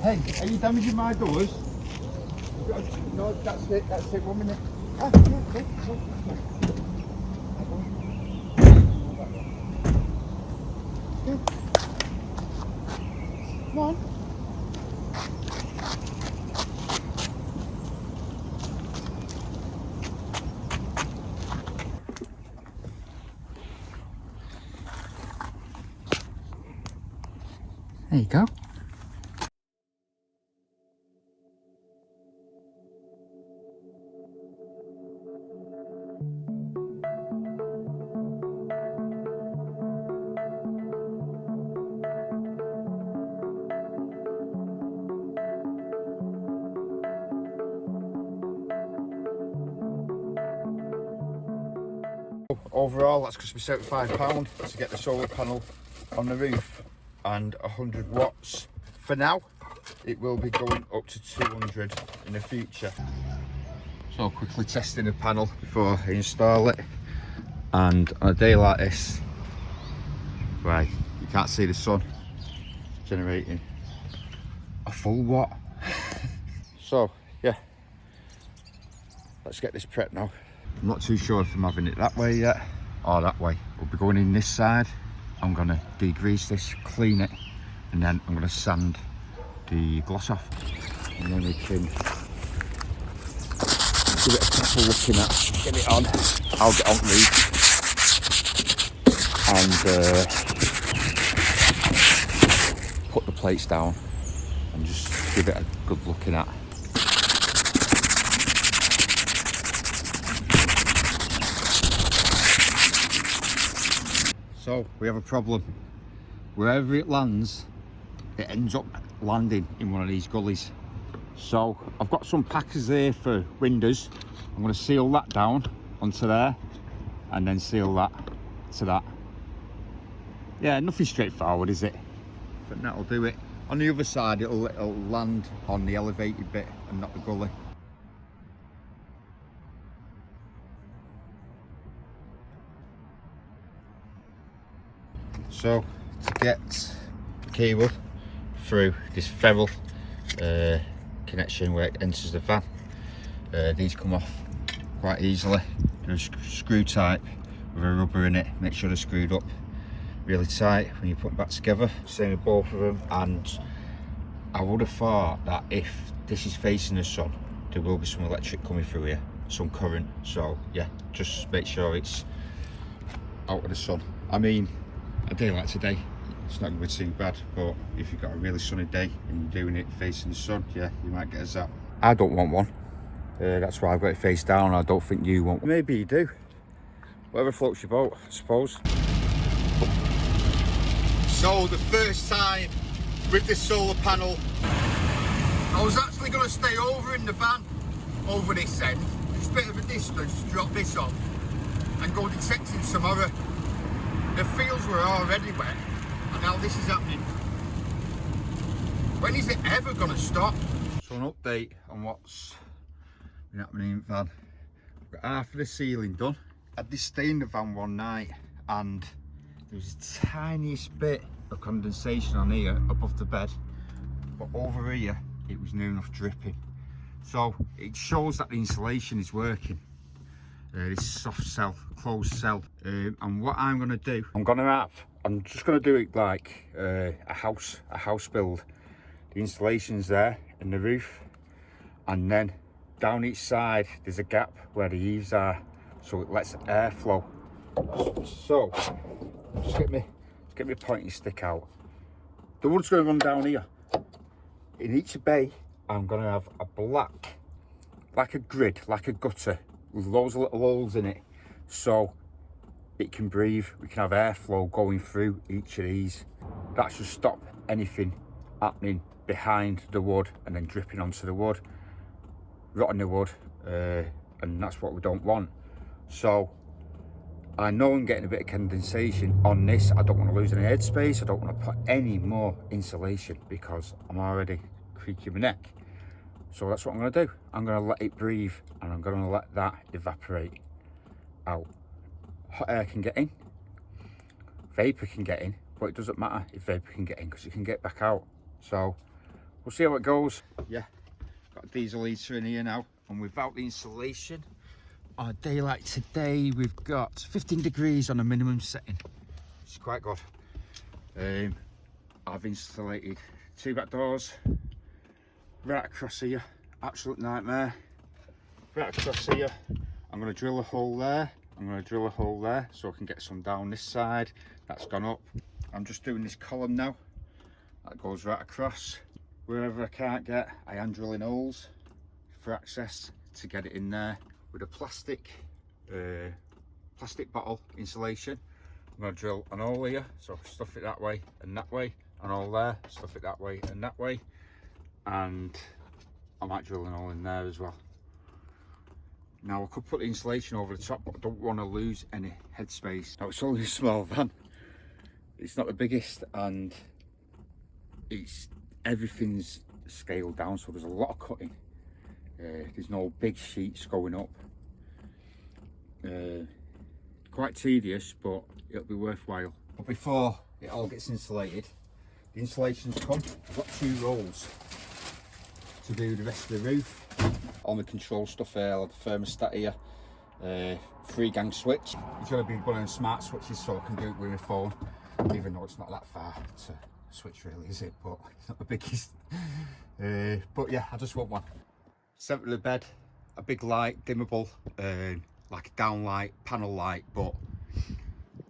Hey, are you damaging my doors? No, that's it, 1 minute. Ah, yeah, go. Come on. There you go. Overall, that's cost me £75 to get the solar panel on the roof and 100 watts. For now, it will be going up to 200 in the future. So quickly testing the panel before I install it. And on a day like this, right, you can't see the sun generating a full watt. So yeah, let's get this prepped now. I'm not too sure if I'm having it that way yet or that way. We'll be going in this side. I'm gonna degrease this, clean it, and then I'm gonna sand the gloss off, and then we can give it a proper looking at, get it on. I'll get on roof and put the plates down and just give it a good looking at. So we have a problem. Wherever it lands, it ends up landing in one of these gullies. So I've got some packers there for windows. I'm going to seal that down onto there and then seal that to that. Yeah, nothing straightforward, is it? But that'll do it. On the other side, it'll land on the elevated bit and not the gully. So to get the cable through this ferrule connection where it enters the van, these come off quite easily. They're screw type with a rubber in it. Make sure they're screwed up really tight when you put them back together. Same with both of them. And I would have thought that if this is facing the sun, there will be some electric coming through here, some current. So yeah, just make sure it's out of the sun. I mean, a day like today, it's not going to be too bad, but if you've got a really sunny day and you're doing it facing the sun, yeah, you might get a zap. I don't want one. That's why I've got it face down. I don't think you want one. Maybe you do. Whatever floats your boat, I suppose. So the first time with this solar panel, I was actually going to stay over in the van, over this end, just a bit of a distance to drop this off and go detecting tomorrow. The fields were already wet, and now this is happening. When is it ever going to stop? So an update on what's been happening in the van. I've got half of the ceiling done. I had this stay in the van one night, and there was the tiniest bit of condensation on here above the bed, but over here it was near enough dripping. So it shows that the insulation is working. This soft cell, closed cell, and what I'm going to do, I'm just going to do it like a house build. The insulation's there in the roof, and then down each side there's a gap where the eaves are, so it lets air flow. So just get me pointing stick out. The wood's going to run down here. In each bay I'm going to have a black, like a grid, like a gutter, with loads of little holes in it, so it can breathe. We can have airflow going through each of these. That should stop anything happening behind the wood and then dripping onto the wood, rotting the wood, and that's what we don't want. So I know I'm getting a bit of condensation on this. I don't want to lose any headspace. I don't want to put any more insulation because I'm already creaking my neck. So that's what I'm going to do. I'm going to let it breathe, and I'm going to let that evaporate out. Hot air can get in, vapor can get in, but it doesn't matter if vapor can get in because it can get back out. So we'll see how it goes. Yeah, got a diesel heater in here now, and without the insulation, on a day like today, we've got 15 degrees on a minimum setting. It's quite good. I've insulated 2 back doors right across here, absolute nightmare. Right across here, I'm going to drill a hole there, I'm going to drill a hole there so I can get some down this side. That's gone up. I'm just doing this column now, that goes right across. Wherever I can't get, I am drilling holes for access to get it in there with a plastic bottle insulation. I'm going to drill an hole here, so stuff it that way, and all there, stuff it that way and that way, and I might drill an hole in there as well. Now I could put the insulation over the top, but I don't want to lose any headspace. Now it's only a small van, it's not the biggest, and everything's scaled down, so there's a lot of cutting. There's no big sheets going up. Quite tedious, but it'll be worthwhile. But before it all gets insulated, the insulation's come. I've got 2 rolls to do the rest of the roof. All my control stuff here, the thermostat here, 3-gang switch. It's going to be one of them smart switches, so I can do it with my phone, even though it's not that far to switch really, is it? But it's not the biggest. But yeah, I just want one. Centre of the bed, a big light, dimmable, like a downlight, panel light, but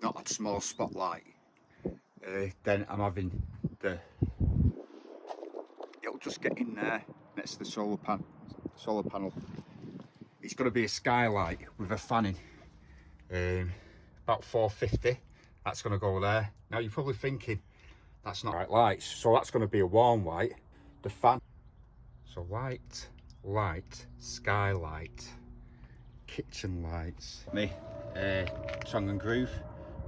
not a small spotlight. Then I'm having it'll just get in there next to the solar panel. It's going to be a skylight with a fanning, about 450. That's going to go there. Now you're probably thinking that's not right lights, so that's going to be a warm white. The fan, so light, skylight, kitchen lights. Me, tongue and groove,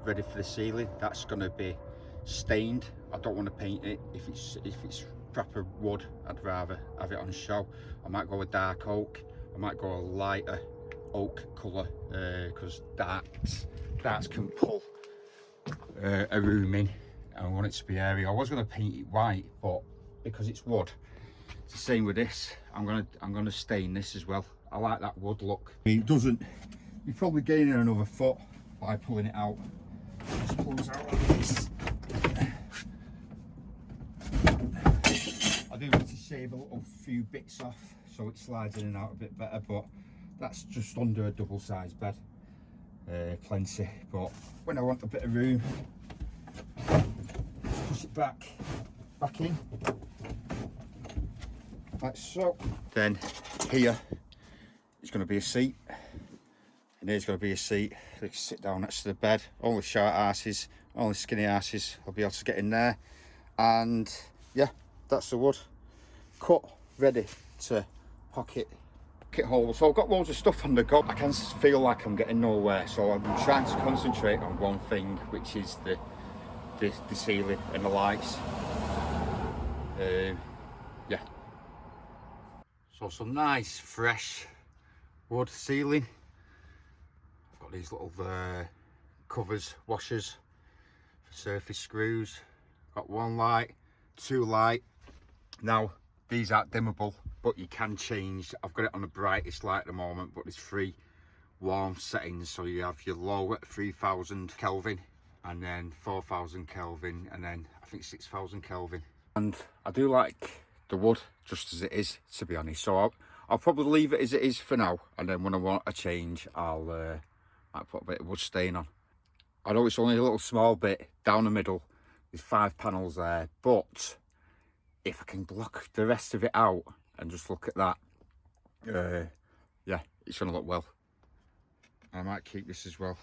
ready for the ceiling. That's going to be stained. I don't want to paint it. If it's proper wood, I'd rather have it on show. I might go with dark oak. I might go a lighter oak colour, because darks can pull a room in. I want it to be airy. I was going to paint it white, but because it's wood, it's the same with this. I'm gonna stain this as well. I like that wood look. It doesn't. You're probably gaining another foot by pulling it out. It just pulls out like this. I do need to shave a few bits off so it slides in and out a bit better, but that's just under a double-sized bed. Plenty. But when I want a bit of room, push it back in like so. Then here is going to be a seat, and here's going to be a seat. They can sit down next to the bed. Only short asses, only skinny asses will be able to get in there. And yeah, that's the wood cut, ready to pocket hole. So I've got loads of stuff on the go. I can feel like I'm getting nowhere, so I'm trying to concentrate on one thing, which is the ceiling and the lights. Yeah, so some nice fresh wood ceiling. I've got these little covers, washers for surface screws. Got 1 light, 2 light. Now these aren't dimmable, but you can change. I've got it on the brightest light at the moment, but there's 3 warm settings. So you have your low at 3000 Kelvin, and then 4000 Kelvin, and then I think 6000 Kelvin. And I do like the wood just as it is, to be honest. So I'll probably leave it as it is for now, and then when I want a change, I'll put a bit of wood stain on. I know it's only a little small bit down the middle. There's 5 panels there, but if I can block the rest of it out and just look at that, yeah, it's gonna look well. I might keep this as well,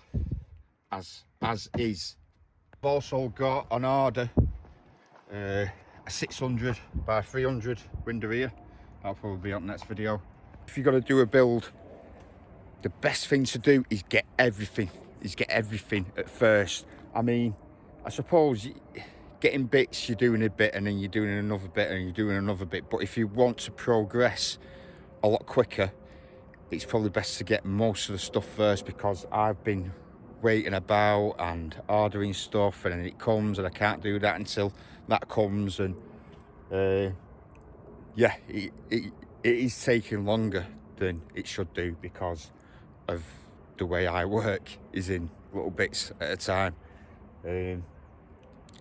as is. I've also got on order a 600 by 300 window here. That'll probably be on the next video. If you're gonna do a build, the best thing to do is get everything at first. I mean, I suppose getting bits, you're doing a bit and then you're doing another bit and you're doing another bit, but if you want to progress a lot quicker, it's probably best to get most of the stuff first, because I've been waiting about and ordering stuff, and then it comes and I can't do that until that comes, and yeah, it is taking longer than it should do because of the way I work is in little bits at a time.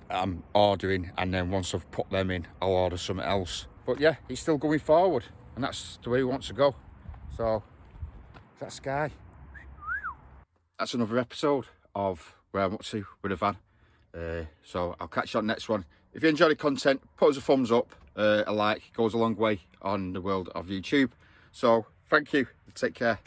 I'm ordering, and then once I've put them in, I'll order something else. But yeah, he's still going forward, and that's the way he wants to go. So that's Sky. That's another episode of where I'm up to with a van. So I'll catch you on the next one. If you enjoy the content, put us a thumbs up. A like goes a long way on the world of YouTube. So thank you. Take care.